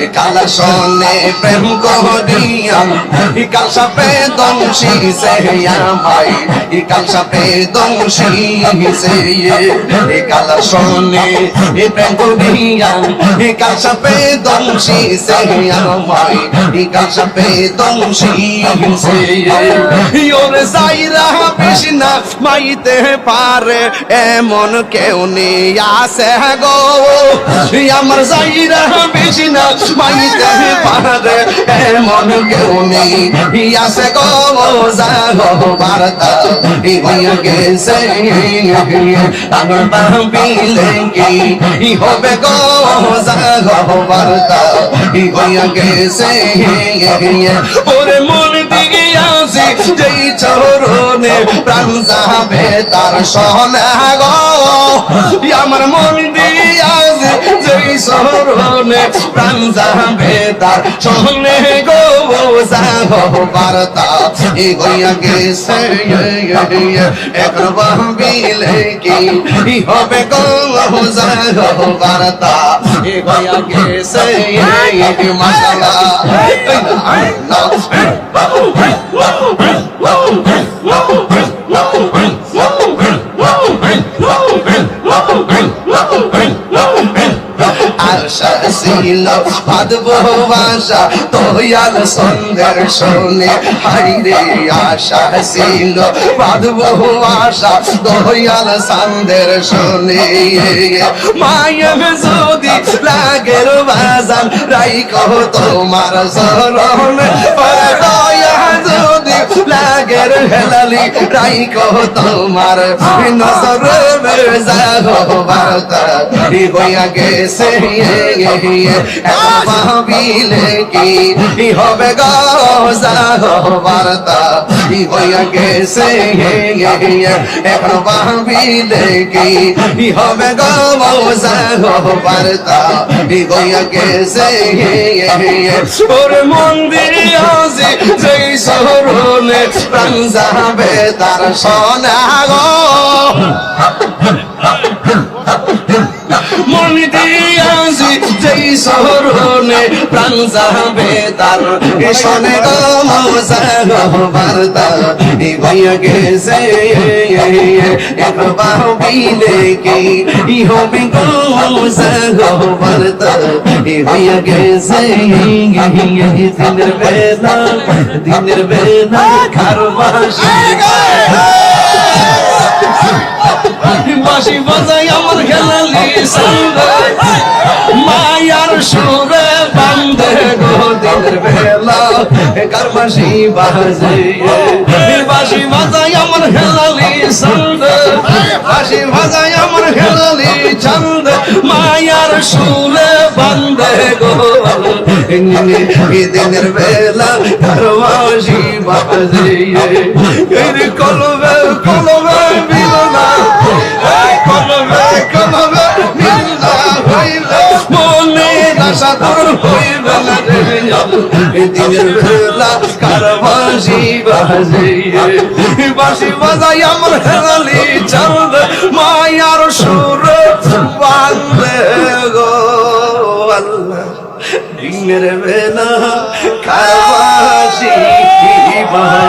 কালা সনে প্রেম করিয়া কাল সাপে দংশি সে আমায় কাল সাপে দংশি সে কালা সনে প্রেম করিয়া কাল সাপে দংশি সে আমায় কাল সাপে দংশি সে ওরে সাইরা কৃষ্ণা মাইতে পারে এমন কেউ নেই আসে গো আমার সাইরা কৃষ্ণা মাইতে পারে এমন কেউ নেই আসে গো যাগো বার্তা হইয়া গেছে আমার ভাবিলে কি হবে গো যাগো বার্তা হইয়া গেছে ওরে মন দিকে আসি যেই চরণে প্রাণ যাবে তার সহনে গো আমার মন দিয়ে আসি যেই চরণে প্রাণ যাবে তার সহনে গো যাগো বার্তা হইয়া গেছে এখন ভাবিলে কি হবে গো যাগো বার্তা হইয়া গেছে মাশাআল্লাহ আশা ছিল বাঁধবো বাসা তোয়াল সন্ধ্যের শোনে হাইরে আশা ছিল বাঁধবো বাসা তোয়াল সন্ধ্যের শোনে মায়ের যদি লাগের বাজান রাইকো তোমার শরণ দয়া যদি লাগের হেলালি রাইকো তোমার নজর যাগো বার্তা হইয়া গেছে ভাবিলে কি হবে গো যাগো বার্তা হইয়া গেছে এখন ভাবিলে কি হবে গো যাগো বার্তা হইয়া গেছে ওর মন্দির আছে যেই শহরে প্রাণ যাবে তার সোনা গো মন দিয়াছি যেই শহরে প্রাণ যাবে তার শোনে গো যাগো বার্তা হইয়া গেছে এখন ভাবিলে কি হবে গো যাগো বার্তা হইয়া গেছে দিনের বেলা খারবাসি বাঁশি বাজাই আমার খেলালি মায়ার সুরে বান্ধে গো দিনের বেলা কারবাসি বাজে বাঁশি বাজাই আমার খেলালি সন্দ বাঁশি বাজাই আমার খেলালি চন্দ মায়ার সুরে বান্ধে গো দিনের বেলা কারবাসি বাজে কলবে কলবে বিলনা কলবে কলবে বিলনা হইলে মনে আশা তোর হইবে না দিনের বেলা কারবাসি বাজে বাঁশি বাজাই আমার হেলালি চন্দ মায়ার সুর বান্ধে গো আল্লাহ দিনের বেলা কারবাসি বাজে